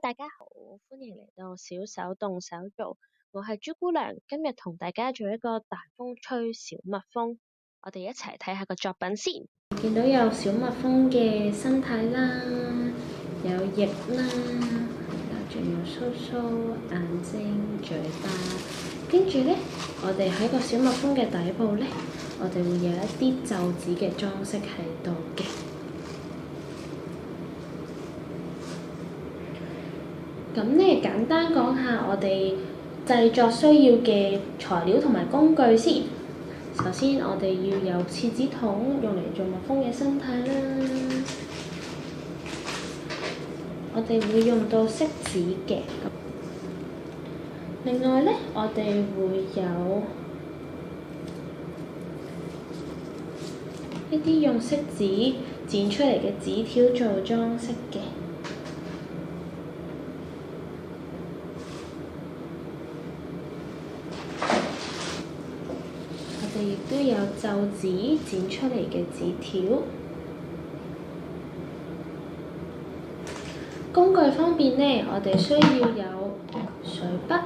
大家好，歡迎嚟到小手動手做，我係朱姑娘，今日同大家做一個大風吹小蜜蜂，我哋一齊睇下個作品先。見到有小蜜蜂嘅身體啦，有翼啦，仲有鬚鬚、眼睛、嘴巴，跟住呢，我哋喺個小蜜蜂嘅底部呢，我哋會有一啲皺紙嘅裝飾喺度嘅。咁呢，簡單講下我哋製作需要嘅材料同埋工具先。首先，我哋要有廁紙筒，用嚟做蜜蜂嘅身體啦。我哋會用到色紙嘅。另外呢，我哋會有一啲用色紙剪出嚟嘅紙條做裝飾嘅。我哋亦都有皺紙剪出嚟嘅紙條。工具方面呢，我哋需要有水筆、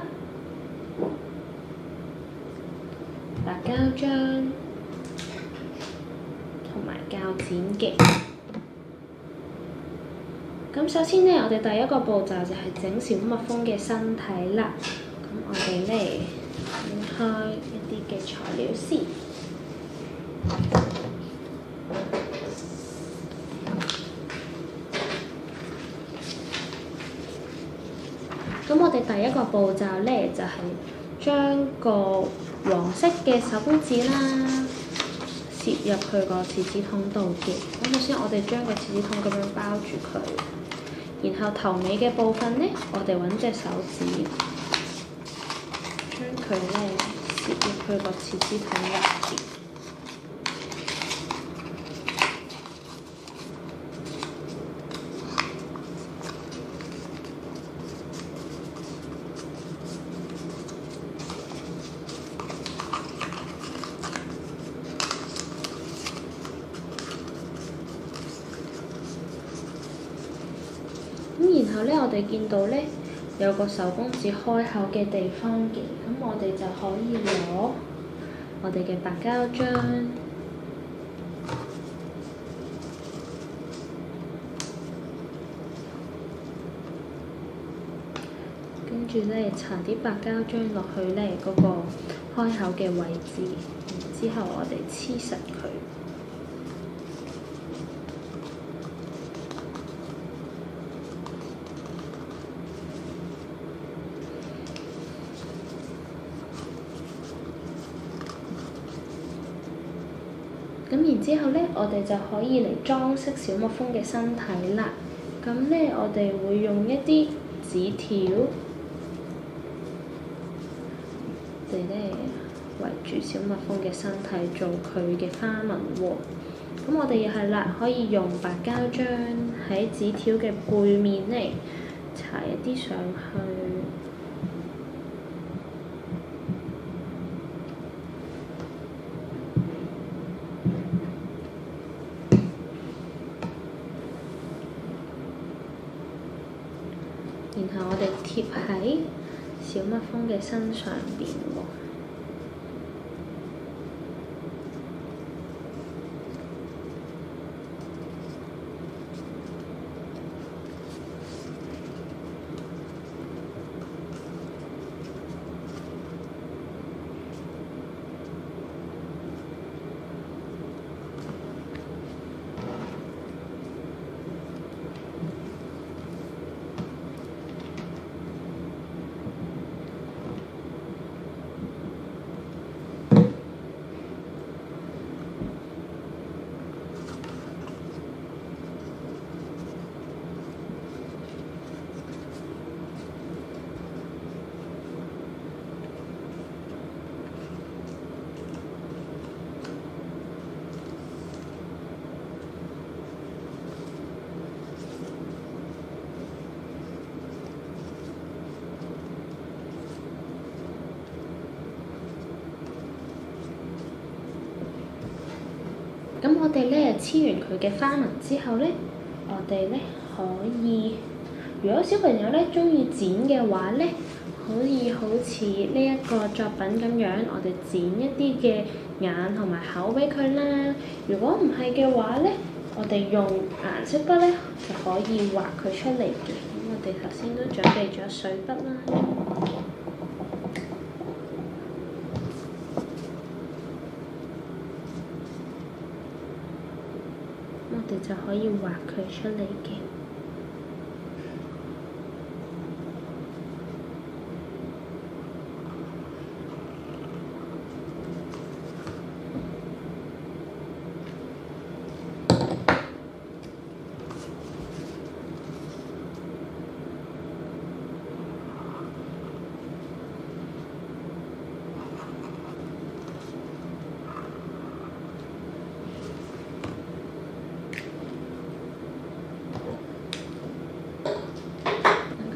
白膠漿同埋鉸剪嘅。咁首先呢，我哋第一個步驟就係整小蜜蜂嘅身體啦。咁我哋呢，剪開一啲嘅材料先。咁我哋第一個步驟呢，就係將個黃色嘅手工紙啦，攝入去個廁紙筒度嘅。咁首先我哋將個廁紙筒咁樣包住佢，然後頭尾嘅部分呢，我哋揾隻手指將佢呢攝入去個廁紙筒入邊。咁然後呢，我哋見到呢，有個手工紙開口嘅地方嘅，咁我哋就可以攞我哋嘅白膠漿，跟住呢，搽啲白膠漿落去呢嗰個開口嘅位置，然之後我哋黐實佢。咁然之後呢，我哋就可以嚟裝飾小蜜蜂嘅身體啦。咁呢，我哋會用一啲紙條，我哋呢圍住小蜜蜂嘅身體做佢嘅花紋喎。咁我哋又係啦，可以用白膠漿喺紙條嘅背面呢搽一啲上去。然後我哋貼喺小蜜蜂嘅身上邊喎。咁我哋呢黐完佢嘅花紋之後呢，我哋呢可以如果小朋友咧中意剪嘅話咧，可以好似呢一個作品咁樣，我哋剪一啲嘅眼同埋口俾佢啦。如果唔係嘅話咧，我哋用顏色筆咧就可以畫佢出嚟嘅。咁我哋頭先都準備咗水筆啦。我哋就可以畫佢出嚟嘅。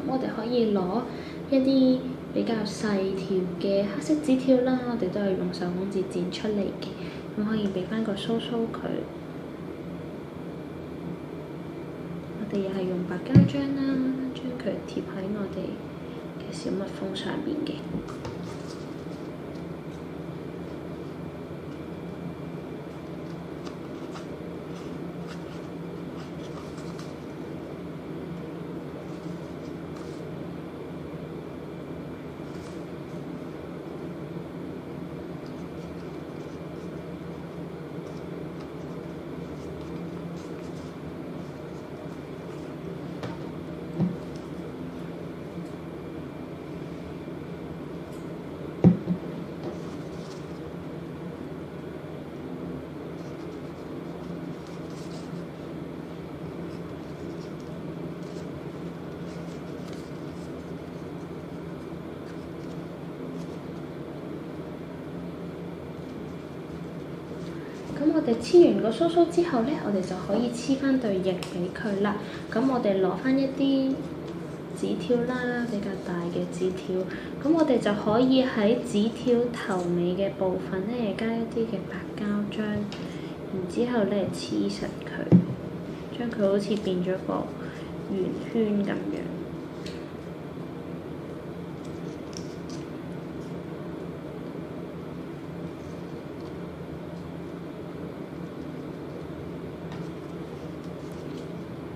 我哋可以攞一啲比較細條嘅黑色紙條啦，我哋都係用手工紙剪出嚟嘅，咁可以俾翻個鬚鬚佢。我哋又係用白膠漿啦，將佢貼喺我哋嘅小蜜蜂上邊嘅。咁我哋黐完個鬚鬚之後咧，我哋就可以黐翻對翼俾佢啦。咁我哋攞翻一啲紙條啦，比較大嘅紙條。咁我哋就可以喺紙條頭尾嘅部分咧，加一啲嘅白膠漿，然之後咧黐實佢，將佢好似變咗個圓圈咁樣。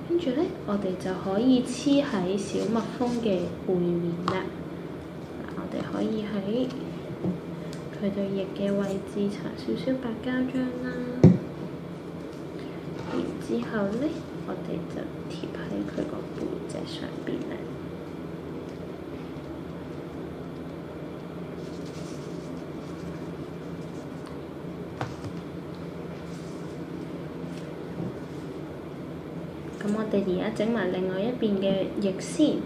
跟住咧，我哋就可以黐喺小蜜蜂嘅背面啦。我哋可以喺佢對翼嘅位置搽少少白膠漿啦。然之後咧，我哋就貼喺佢個背脊上邊啦。咁我哋而家整埋另外一邊嘅翼先。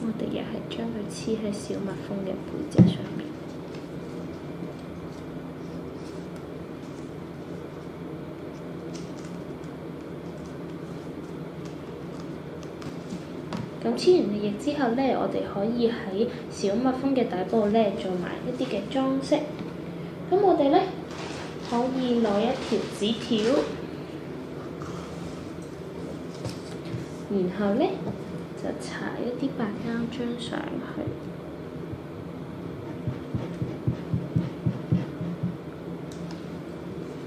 我哋又係將佢黐喺小蜜蜂嘅背脊上面。咁黐完個翼之後咧，我哋可以喺小蜜蜂嘅底部咧做埋一啲嘅裝飾。咁我哋咧可以攞一條紙條，然後咧就搽一啲白膠漿上去，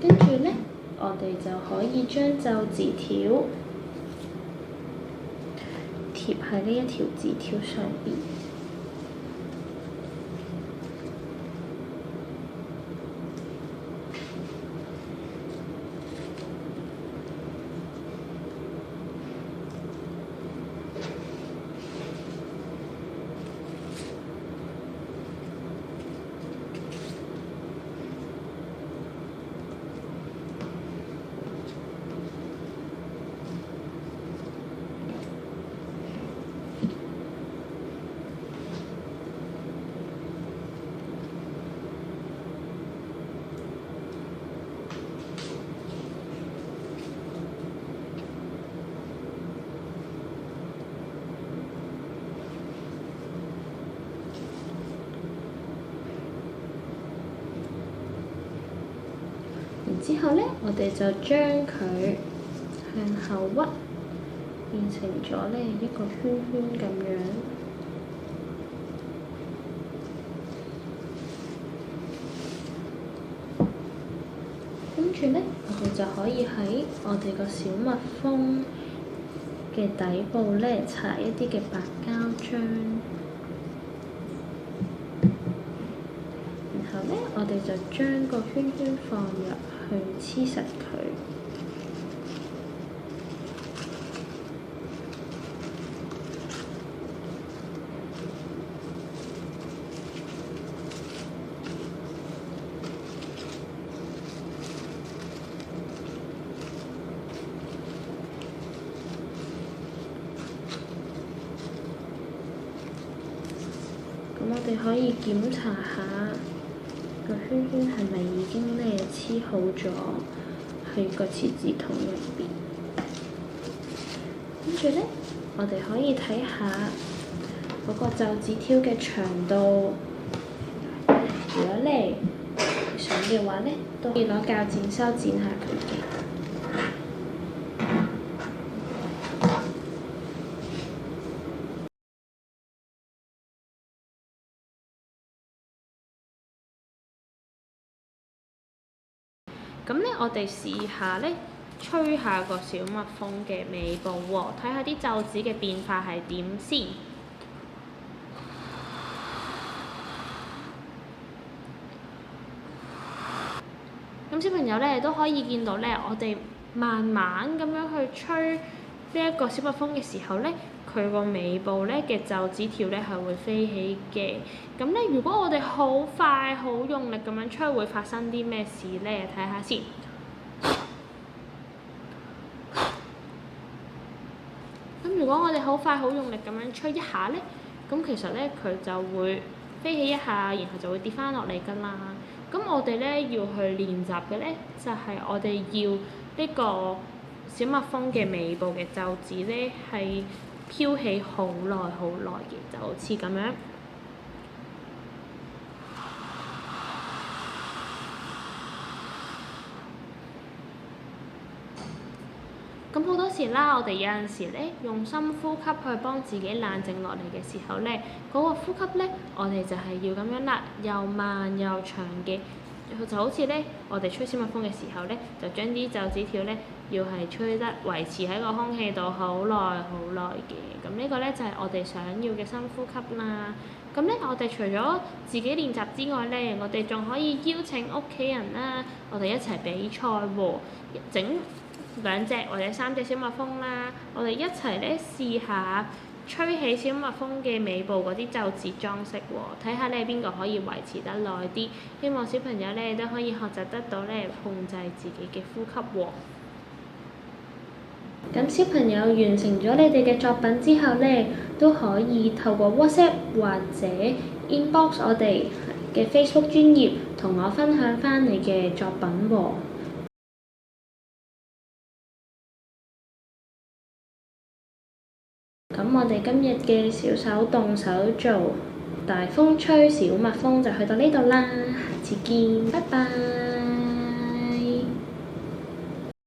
跟住咧，我哋就可以將皺紙條貼喺呢一條紙條上邊。之後咧，我哋就將佢向後屈，變成咗咧一個圈圈咁樣。跟住咧，我哋就可以喺我哋個小蜜蜂嘅底部咧搽一啲嘅白膠漿，然後咧我哋就將個圈圈放入去黐實佢。咁我哋可以檢查下個圈圈係咪已經咧黐好咗喺個廁紙筒入邊。跟住咧，我哋可以睇下嗰個皺紙條嘅長度。如果咧想嘅話咧，都可以攞鉸剪修剪下佢嘅。咁咧，我哋試下咧，吹下個小蜜蜂嘅尾部喎，睇下啲皺紙嘅變化係點先。咁小朋友咧都可以見到咧，我哋慢慢咁樣去吹呢一個小蜜蜂嘅時候咧，佢個尾部咧嘅皺紙條咧係會飛起嘅。咁咧，如果我哋好快好用力咁樣吹，會發生啲咩事咧？睇下先。咁如果我哋好快好用力咁樣吹一下咧，咁其實咧佢就會飛起一下，然後就會跌翻落嚟㗎啦。咁我哋咧要去練習嘅咧，就係我哋要呢個小蜜蜂嘅尾部嘅皺紙咧係飄起好耐好耐嘅，就好似咁樣。咁好多時啦，我哋有陣時咧用深呼吸去幫自己冷靜落嚟嘅時候咧，嗰個呼吸咧，我哋就係要咁樣啦，又慢又長嘅，就好似咧我哋吹小蜜蜂嘅時候咧，就將啲皺紙條咧要係吹得維持喺個空氣度好耐好耐嘅。咁呢個咧就係我哋想要嘅深呼吸啦。咁咧，我哋除咗自己練習之外咧，我哋仲可以邀請屋企人啦，我哋一齊比賽喎，整2隻或者3隻小蜜蜂啦，我哋一齊咧試下吹起小蜜蜂嘅尾部嗰啲皺紙裝飾喎，睇下咧邊個可以維持得耐啲。希望小朋友咧都可以學習得到咧控制自己嘅呼吸喎。咁小朋友完成咗你哋嘅作品之後咧，都可以透過 WhatsApp 或者 inbox 我哋嘅 Facebook 專頁，同我分享返你嘅作品喎。咁我哋今日嘅小手動手做大風吹小蜜蜂就去到呢度啦，下次見，拜拜。